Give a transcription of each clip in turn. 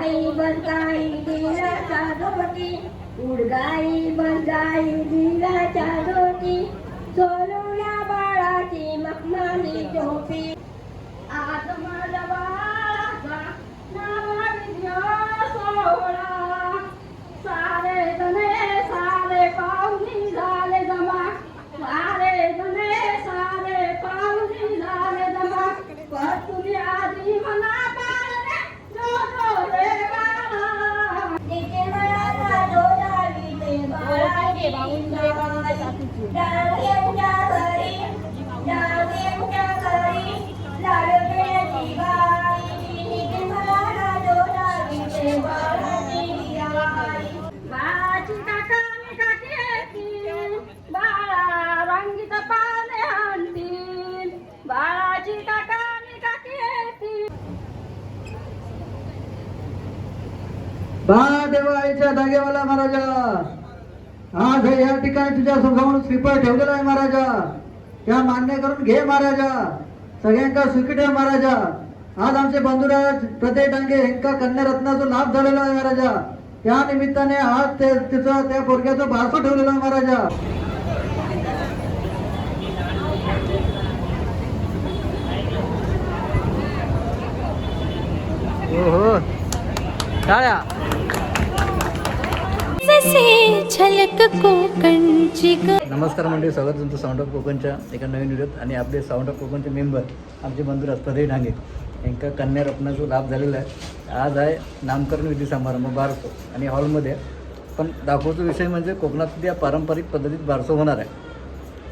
उडगाई बंदाई दिलाच्या दोटी, उडगाई बंदाई दिलाच्या दोटी, सोलूया बाळाची मखमली टोपी. आज माझ्या बाळाचा नावानिध्य सोहळा, सारे जणे सारे पाहुणी झाले जमा, सारे जणे सारे पाहुणी झाले जमा. पण तुम्ही आधी म्हणा बाळा जो जो रे बाळा, तिथे मला जोडावी ते बाळाची गाय. जाऊया घरी जाऊया घरी लाडू देण्याची बाई, तिथे मला जोडावी ते बाळाची गाय. बाळाची काकाने काकी येतील, बाळा रंगीत पाने आणतील, बाळाची काकाने काकी येतील. बा देवाईच्या धागेवाला महाराजा, आज या ठिकाणी तुझ्या समोर श्रीफळ ठेवलेला आहे महाराजा, त्या मान्य करून घे महाराजा, सगळ्यांका सुखी ठेव महाराजा. आज आमचे बंधुराज प्रत्येक डांगे यांका कन्यारत्नाचा लाभ झालेला आहे महाराजा, त्या निमित्ताने आज तिचा त्या पोरग्याचा बारसं ठेवलेला आहे महाराजा. हो टाळ्या. नमस्कार मंडळी, स्वागत तुमचं साऊंड ऑफ कोकणच्या एका नवीन व्हिडिओत. आणि आपले साऊंड ऑफ कोकणचे मेंबर आमचे बंधुराज प्रदीप ढांगे यांचा कन्यारत्नाचा लाभ झालेला आहे. आज आहे नामकरण विधी समारंभ बारसो आणि हॉलमध्ये. पण दाखवतो विषय म्हणजे कोकणातल्या पारंपरिक पद्धतीत बारसो होणार आहे.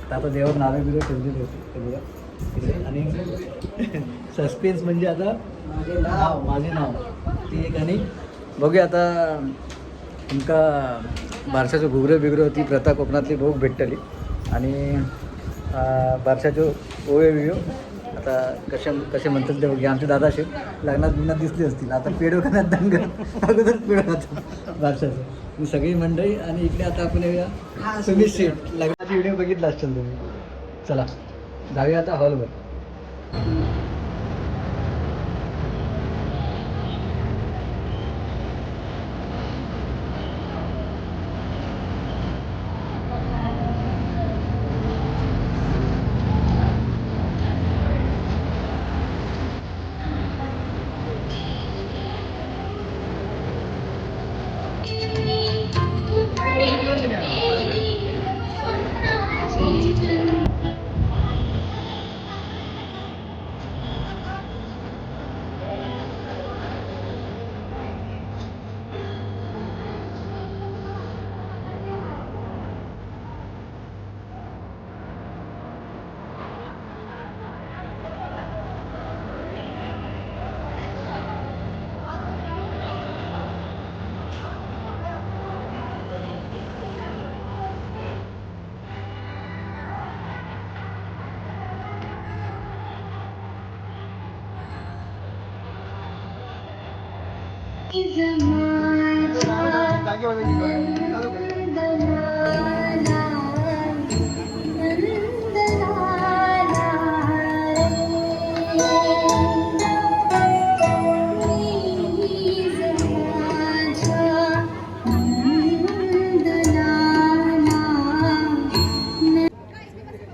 तर आता देवावर नावे बिवे ठेवलेली होती आणि सस्पेन्स म्हणजे आता माझे नाव ती एक. आणि बघूया आता तुमका बारशाचं घुगरं बिगरं ती प्रथा कोकणातली बहुत भेटतली. आणि बारशाचे ओवे बिओ आता कसे म्हणतात ते बघूया. आमचे दादा शेठ लग्नात बिग्नात दिसले असतील, आता पेडो करण्यात दंग अगोदर पेडो राहतो बारशाचं ही सगळी मंडळी. आणि इकडे आता आपण येऊया सुमित शेठ, लग्नाची व्हिडिओ बघितला असेल तुम्ही. चला जाऊया आता हॉलवर.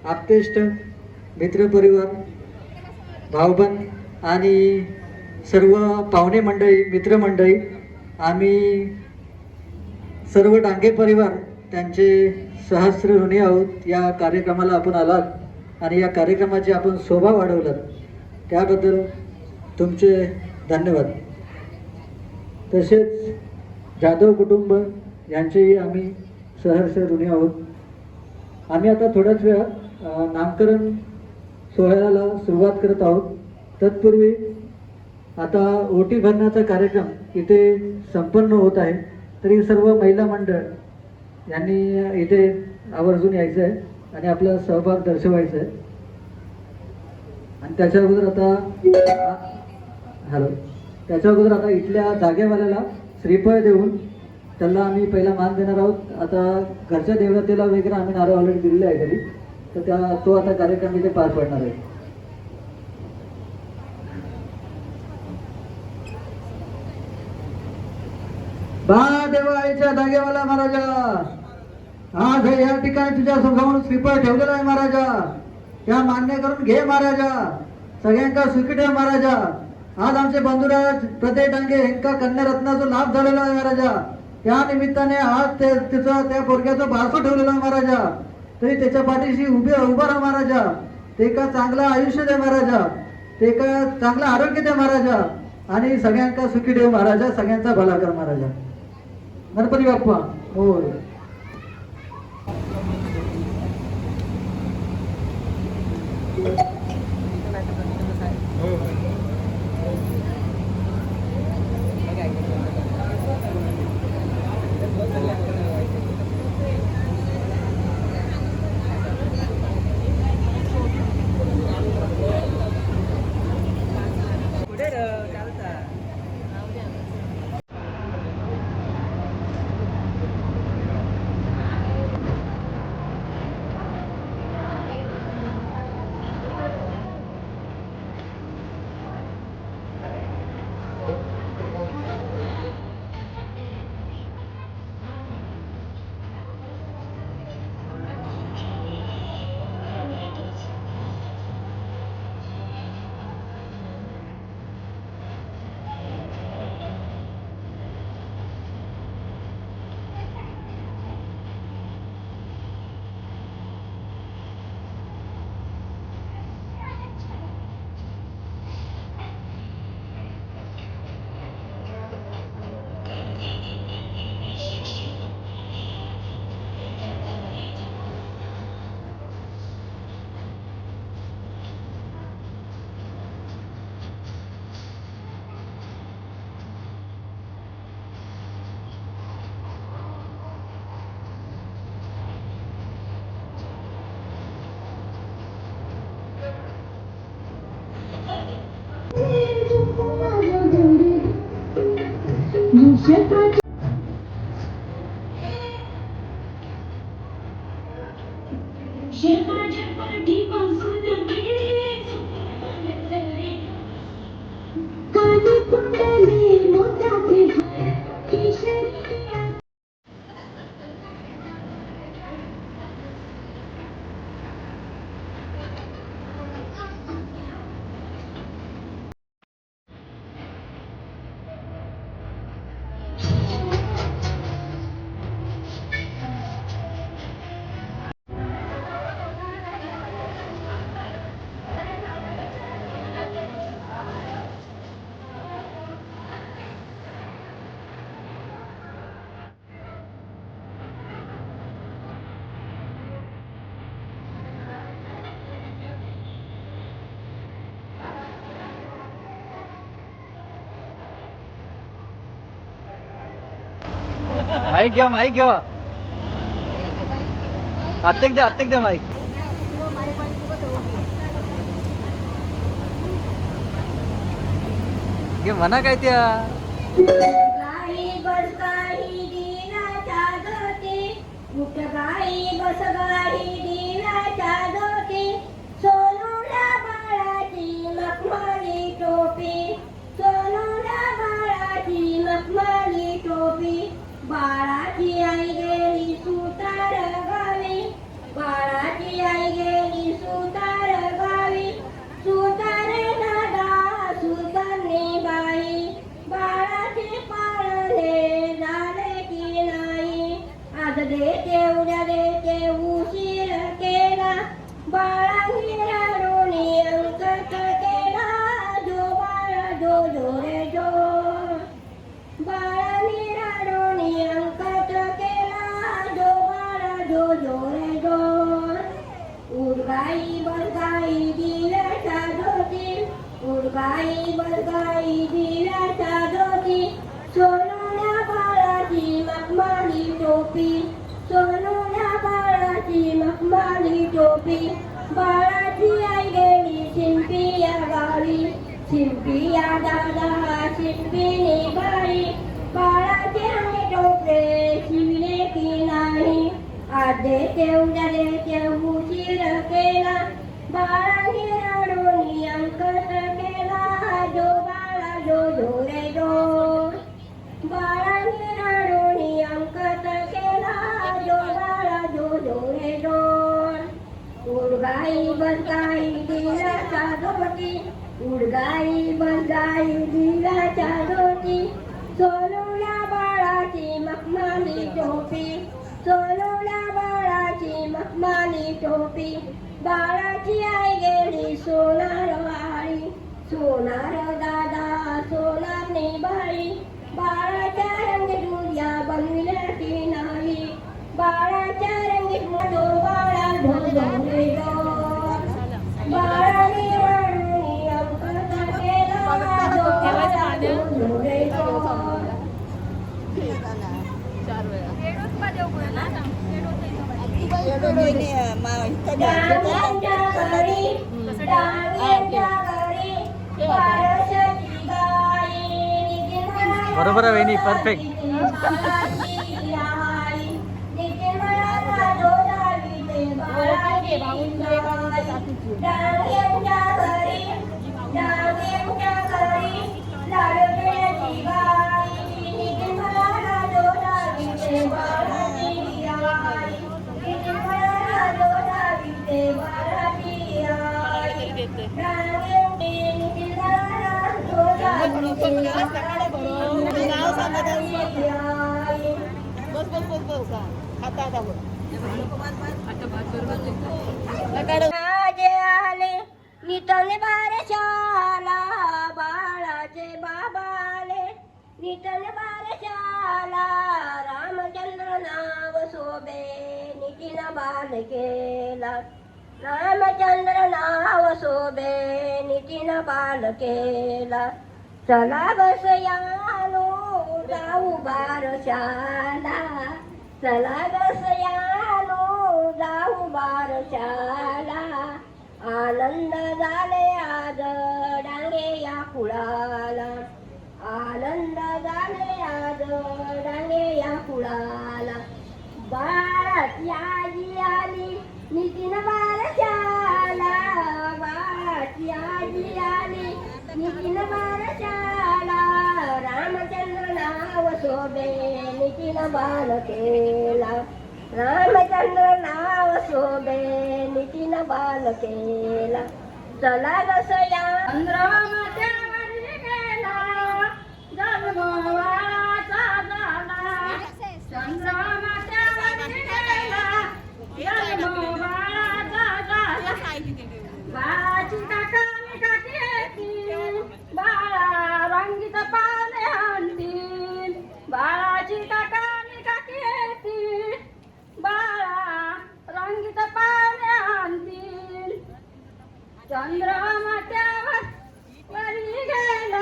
आप्तेष्ट मित्रपरिवार, भाऊबंद आणि सर्व पाहुणे मंडळी, मित्रमंडळी, आम्ही सर्व डांगे परिवार त्यांचे सहस्र ऋणी आहोत. या कार्यक्रमाला आपण आलात आणि या कार्यक्रमाची आपण शोभा वाढवलात त्याबद्दल तुमचे धन्यवाद. तसेच जाधव कुटुंब यांचेही आम्ही सहर्ष ऋणी आहोत. आम्ही आता थोड्याच वेळात नामकरण सोहळ्याला सुरुवात करत आहोत. तत्पूर्वी आता ओटी भरण्याचा कार्यक्रम इथे संपन्न होत आहे. तरी सर्व महिला मंडळ यांनी इथे आवर्जून यायचं आहे आणि आपला सहभाग दर्शवायचा आहे. आणि त्याच्या अगोदर आता इथल्या जागेवाल्याला श्रीफळ देऊन त्याला आम्ही पहिला मान देणार आहोत. आता घरच्या देवतेला वगैरे आम्ही नारळ ऑलरेडी दिलेला आहे घरी, तर तो आता कार्यक्रम इथे पार पडणार आहे. देवा आईच्या जागेवाला महाराजा, आज या ठिकाणी तुझ्या समोर श्रीफळ ठेवलेला आहे महाराजा, त्या मान्य करून घे महाराजा, सगळ्यांका सुखी ठेव महाराजा. आज आमचे बंधुराज प्रदेश डांगे यांना कन्यारत्नाचा लाभ झालेला आहे महाराजा. त्या निमित्ताने आज त्याचा त्या पोरग्याचा बारसं ठेवलेला आहे महाराजा. तरी त्याच्या पाठीशी उभा राहा महाराजा. ते का चांगलं आयुष्य दे महाराजा, ते का चांगलं आरोग्य दे महाराजा, आणि सगळ्यांका सुखी ठेव महाराजा, सगळ्यांचा भला कर महाराजा. गणपती बाप्पा होय. माईक घ्या, माईक घ्या, आत्तेक द्या माईक. घे म्हणा काय त्या. गाई बस गाई दिनाच्या दोती, उठ गाई बस गाई दिनाच्या दोती, सोनूला बाळाची मखमली टोपी, सोनूला बाळाची मखमली टोपी, बाळाची आई गेली सुतार गावी, बाळाची आई गेली सुतार गावी, सुतारे दादा सुतारने बाई, बाळाचे पाळणे झाले की नाही, आज देते उद्या देते उशीर केला, बाळांनी रडूनी अंकट केला, जो बाळा जो जो रे जो, बाळांनी रडूनी अंकट केला, जो बाळा जो जो रे जो. उडगाई बलगाई दिव्याच्या धोती, उडगाई बलगाई दिव्याच्या धोती, सोनूच्या बाळाची मखमली टोपी, सोनूच्या बाळाची मखमली टोपी, बाळाची आई गेली शिंपी या गावी, शिंपी या दादा शिंपीने बाई, बाळाचे आणि टोपले शिवले की नाही, आज देते उद्या देते उशीर केला, बाळाने रडून अंकट केला, जो बाळा जो जो रे जो, बाळाने रडून उडगाई बसगाई दिलाचा जोटी, उडगाई बसगाई दिलाच्या जोटी, सोनूला बाळाची मखमाली टोपी, सोनूला बाळाची मखमाली टोपी, बाळाची आई गेली सोनार वाळी, सोनार दादा सोनार निभाळी, बाळाच्या रंगीत मुर्या बनविल्याची नाही, बाळाच्या रंगीत मुर्या बाळा ढोले बाळाने वाढून अंकाचा केला ढोले डांग्यांच्या घरी डांग्यांच्या घरी पारशाची गाई, बरोबर आहे वहिनी, परफेक्ट. डांग्यांच्या घरी डांग्यांच्या घरी लाडोळ्याची गाई, नितीन मला जोडावीते बाळाची आई, नितीन मला जोडावीते बाळाची आई, डांग्यांची नितीन मला जोडावीते बाळाची आई. माझे आले नितन बारशाला, बाळाचे बाबा आले नितन बारशाला, रामचंद्र नाव शोभे नितीन बाल केला, रामचंद्र नाव शोभे नितीन बाल केला, चला बसयानो जाऊ बारशाला, चला बसयानो जाऊ बारशाला, आनंद झाले आज डांगे या कुळाला, आनंद झाले आज डांगे या कुळाला, बाळाची आजी आली नितीन बारशाला, बाळाची आजी आली नितीन बारशाला, रामचंद्र नाव शोभे नितीन बाल केला, रामचंद्र नाव शोभे नितीन बाल केला, चला गसया चंद्रमाच्या वरी गेला, जन्म बाळाचा झाला, चंद्रमाच्या वरी गेला, जन्म बाळाचा झाला, बाळाची काकाने काठी येतील, बाळा रंगीत पाने आणतील, बाळाची काकाने काठी येतील, बाळा रंगीत पाने आणतील, चंद्रमात्यावर वरी गेला,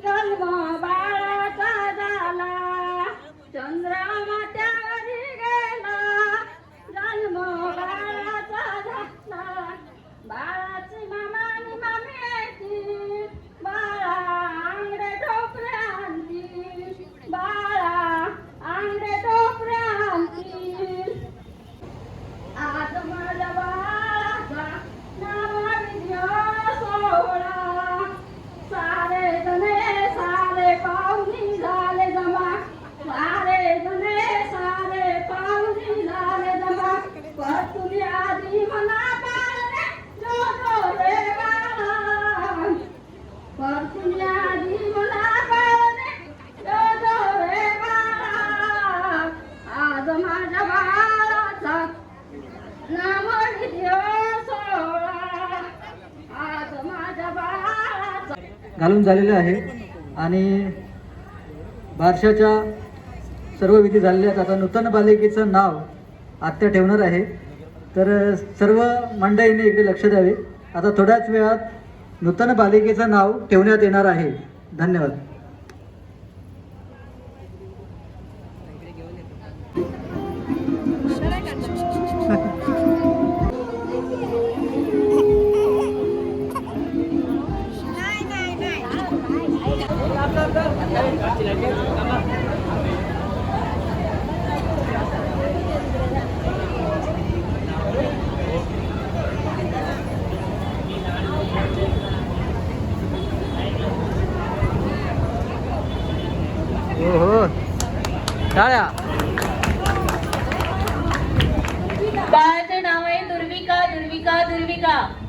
जन्म बाळाचा झाला, चंद्रमात्यावरी गेला, जन्म बाळाचा झाला, बाळाची मामानी मामी येतील, बाळा आंगडे टोपरे आणतील, बाळा आंगडे टोपरे आणतील, आज माझ्या बाळाचा नामविधी सोहळा, सारे जणे सारे पाहुणी झाले जमा, सारे जणे सारे पाहुणी झाले जमा, परतुली आधी मना पाळणे जो जो रे बाळा, परतुली आधी मना पाळणे जो जो रे बाळा, आज माझ्या बाळाचा नामविधी सोहळा, आज माझ्या बाळाचा घालून झालेले आहे आणि बारशाच्या सर्व विधी झालेले आहेत. आता नूतन बालिकेचं नाव आत्या ठेवणार आहे, तर सर्व मंडळीने इकडे लक्ष द्यावे. आता थोड्याच वेळात नूतन बालिकेचं नाव ठेवण्यात येणार आहे. धन्यवाद. हो बाळाचे नाव आहे दुर्विका. सात्विका दुर्विका